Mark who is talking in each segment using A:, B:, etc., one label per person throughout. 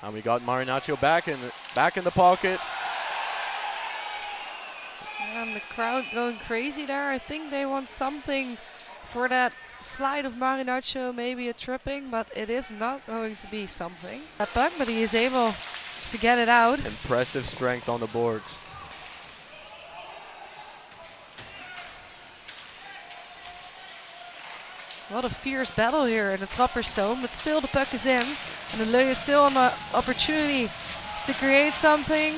A: And we got Marinaccio back in the pocket.
B: And the crowd going crazy there. I think they want something for that slide of Marinaccio, maybe a tripping, but it is not going to be something. That puck, but he is able to get it out.
A: Impressive strength on the boards.
B: What a fierce battle here in the Trappers zone, but still the puck is in. And the Löwen is still on the opportunity to create something.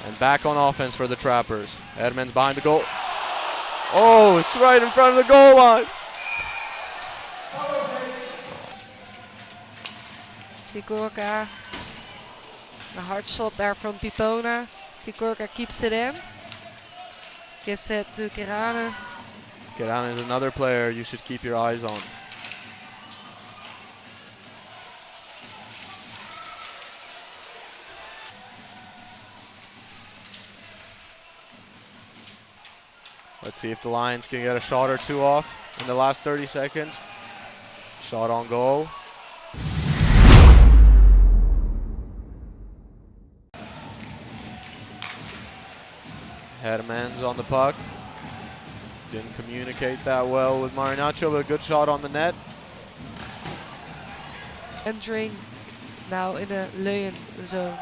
A: And back on offense for the Trappers. Edmonds behind the goal. Oh, it's right in front of the goal line.
B: Kigorka. A hard shot there from Pipona. Kigorka keeps it in. Gives it to Kirane.
A: Kirane is another player you should keep your eyes on. Let's see if the Lions can get a shot or two off in the last 30 seconds. Shot on goal. Hermans on the puck. Didn't communicate that well with Marinaccio, but a good shot on the net.
B: Entering now in the Löwen zone.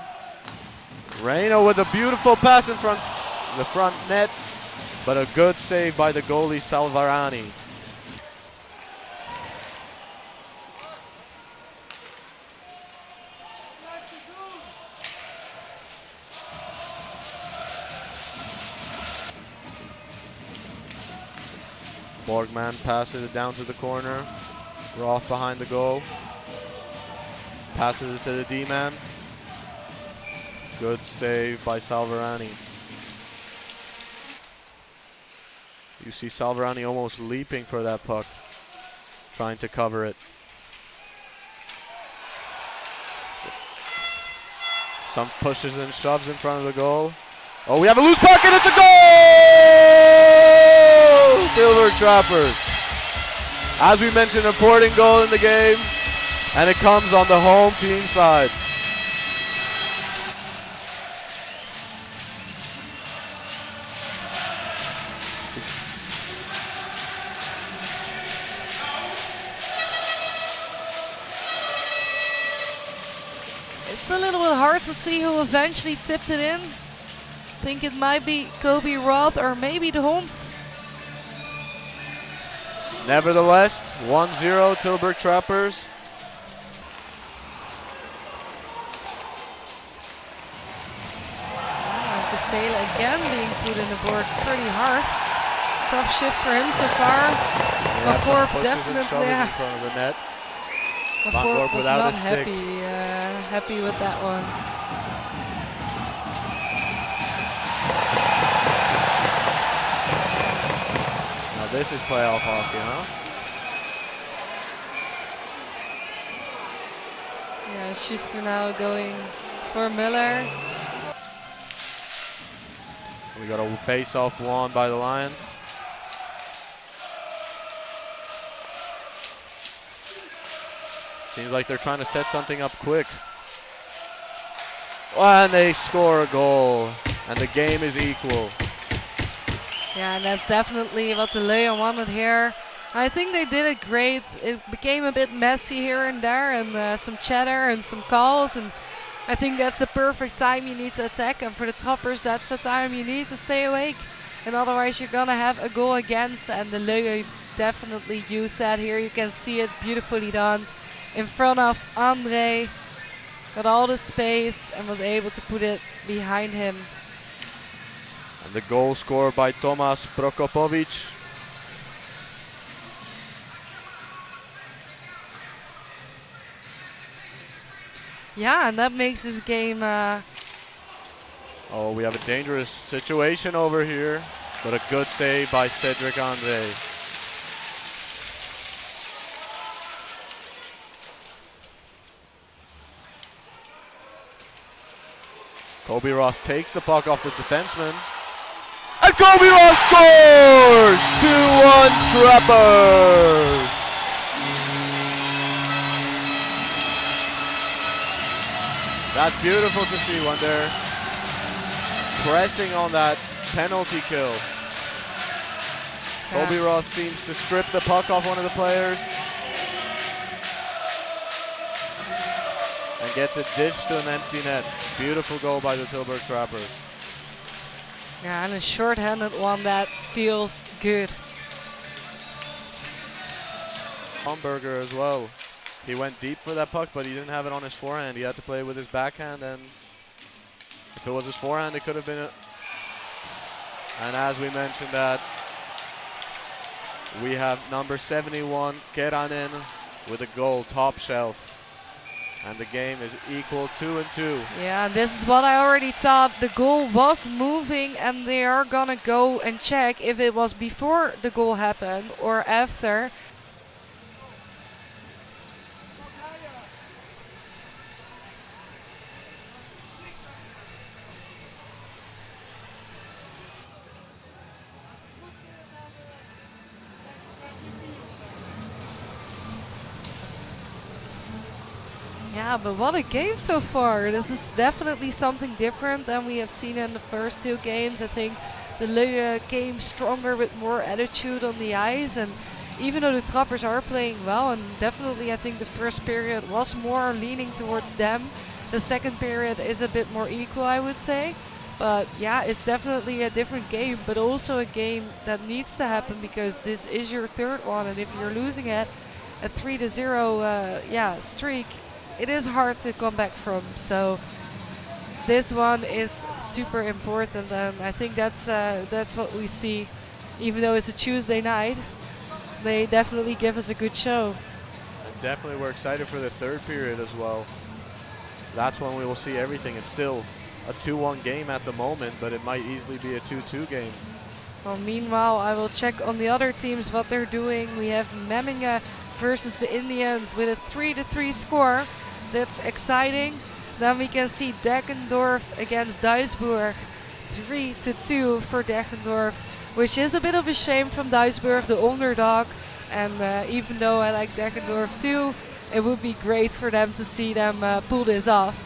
A: Reino with a beautiful pass in front, the front net, but a good save by the goalie Salvarani. Borgman passes it down to the corner. Roth behind the goal. Passes it to the D-man. Good save by Salvarani. You see Salvarani almost leaping for that puck, trying to cover it. Some pushes and shoves in front of the goal. Oh, we have a loose puck and it's a goal! Tilburg Trappers. As we mentioned, important goal in the game, and it comes on the home team side.
B: It's a little bit hard to see who eventually tipped it in. I think it might be Kobe Roth or maybe the Honds.
A: Nevertheless, 1-0 Tilburg Trappers.
B: Stelen again being put in the board pretty hard. Tough shift for him so far. Corp definitely,
A: in front of the net.
B: Corp was
A: without
B: not
A: a stick.
B: happy with that one.
A: Now this is playoff hockey, huh?
B: Yeah, Schuster now going for Miller.
A: We got a face-off won by the Lions. Seems like they're trying to set something up quick. And they score a goal, and the game is equal.
B: Yeah, and that's definitely what the Löwen wanted here. I think they did it great. It became a bit messy here and there, and some chatter and some calls, and I think that's the perfect time you need to attack, and for the Trappers that's the time you need to stay awake, and otherwise you're gonna have a goal against, and the Löwen definitely used that here. You can see it beautifully done in front of Andre, got all the space and was able to put it behind him.
A: And the goal scored by Tomas Prokopovic.
B: Yeah, and that makes this game
A: Oh, we have a dangerous situation over here, but a good save by Cedric Andre. Kobe Ross takes the puck off the defenseman. And Kobe Ross scores! 2-1 Trappers! That's beautiful to see when they're pressing on that penalty kill.
B: Yeah.
A: Kobe Roth seems to strip the puck off one of the players and gets it dished to an empty net. Beautiful goal by the Tilburg Trappers.
B: Yeah, and a short-handed one that feels good.
A: Hamburger as well. He went deep for that puck, but he didn't have it on his forehand. He had to play with his backhand, and if it was his forehand, it could have been a... And as we mentioned that, we have number 71, Keranen, with a goal, top shelf. And the game is equal 2-2.
B: Yeah, this is what I already thought. The goal was moving, and they are gonna go and check if it was before the goal happened or after. Yeah, but what a game so far. This is definitely something different than we have seen in the first two games. I think the Löwen came stronger with more attitude on the ice, and even though the Trappers are playing well, and definitely I think the first period was more leaning towards them, the second period is a bit more equal, I would say. But yeah, it's definitely a different game, but also a game that needs to happen because this is your third one, and if you're losing it a 3-0 streak, it is hard to come back from. So this one is super important, and I think that's what we see. Even though it's a Tuesday night, they definitely give us a good show.
A: And definitely we're excited for the third period as well. That's when we will see everything. It's still a 2-1 game at the moment, but it might easily be a 2-2 game.
B: Well, meanwhile, I will check on the other teams what they're doing. We have Memmingen versus the Indians with a 3-3 score. That's exciting. Then we can see Deckendorf against Duisburg. 3-2 for Deckendorf, which is a bit of a shame from Duisburg, the underdog. And even though I like Deckendorf too, it would be great for them to see them pull this off.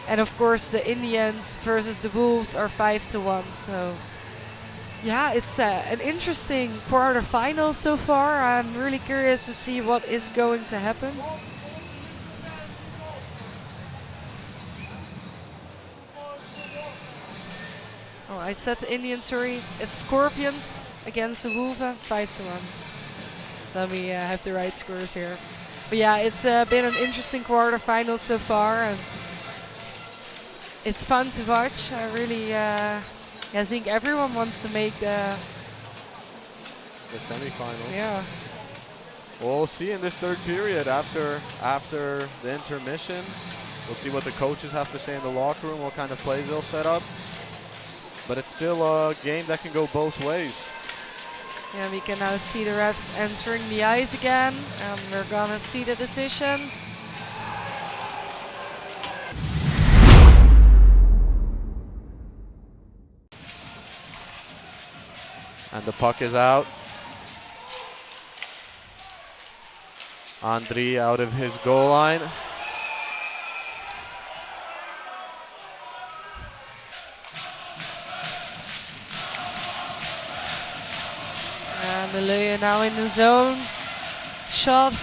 B: And of course, the Indians versus the Wolves are 5-1. So yeah, it's an interesting quarterfinal so far. I'm really curious to see what is going to happen. Oh, I said the Indians, sorry. It's Scorpions against the Wolven, 5-1. Let me have the right scores here. But yeah, it's been an interesting quarterfinal so far, and it's fun to watch. I really, I think everyone wants to make the
A: semifinals.
B: Yeah.
A: We'll see in this third period after the intermission. We'll see what the coaches have to say in the locker room, what kind of plays they'll set up. But it's still a game that can go both ways.
B: Yeah, we can now see the refs entering the ice again, and we're gonna see the decision.
A: And the puck is out. Andri out of his goal line.
B: And the Löwen now in the zone. Shot.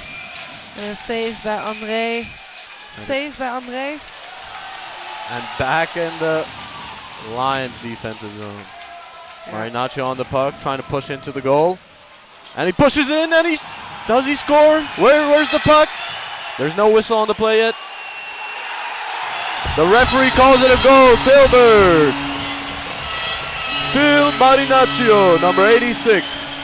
B: Saved by André. Saved by André.
A: And back in the Lions defensive zone.
B: Yeah.
A: Marinaccio on the puck, trying to push into the goal. And he pushes in, and does he score? Where's the puck? There's no whistle on the play yet. The referee calls it a goal, Tilburg. Phil Marinaccio, number 86.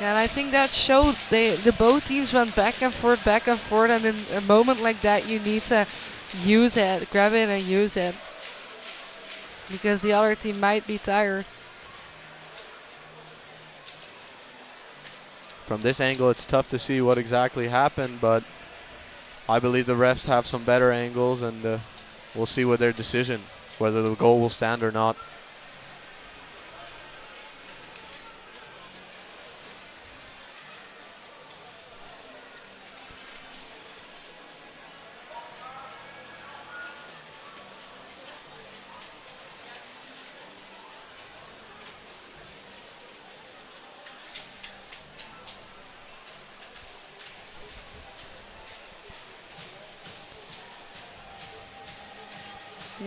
B: Yeah, and I think that showed the both teams went back and forth, and in a moment like that you need to use it, grab it and use it. Because the other team might be tired.
A: From this angle it's tough to see what exactly happened, but I believe the refs have some better angles, and we'll see with their decision whether the goal will stand or not.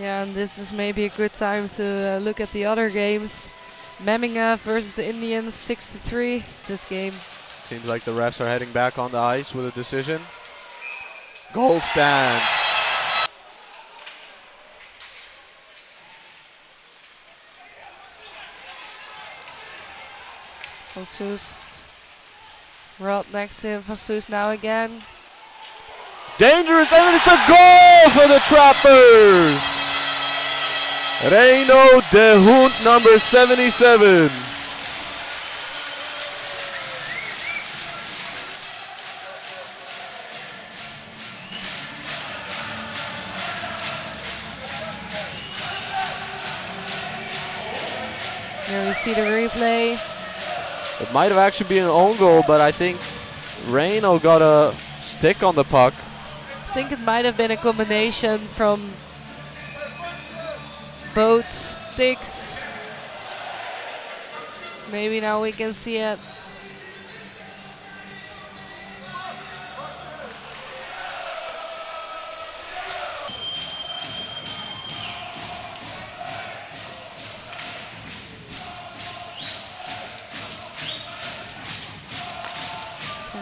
B: Yeah, and this is maybe a good time to look at the other games. Memmingen versus the Indians, 6-3 this game.
A: Seems like the refs are heading back on the ice with a decision. Goal stand.
B: Jesus. Rod next to him. Jesus now again.
A: Dangerous, and it's a goal for the Trappers! Reino de Hund, number 77.
B: Here we see the replay.
A: It might have actually been an own goal, but I think Reino got a stick on the puck.
B: I think it might have been a combination from both sticks. Maybe now we can see it.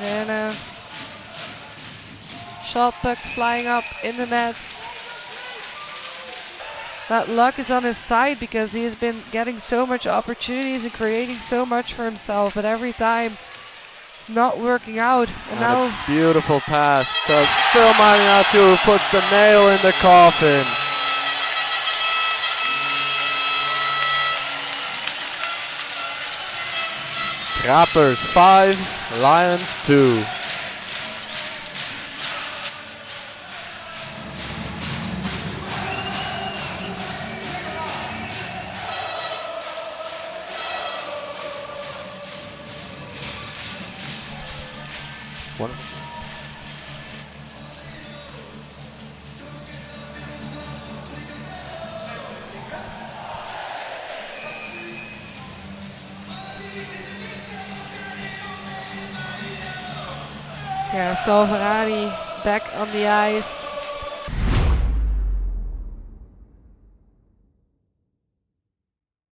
B: And then shot puck flying up in the nets. That luck is on his side because he has been getting so much opportunities and creating so much for himself, but every time it's not working out. And now
A: a beautiful pass to Phil Marignaccio, who puts the nail in the coffin. Trappers 5, Lions 2.
B: yeah, Salvarani back on the ice.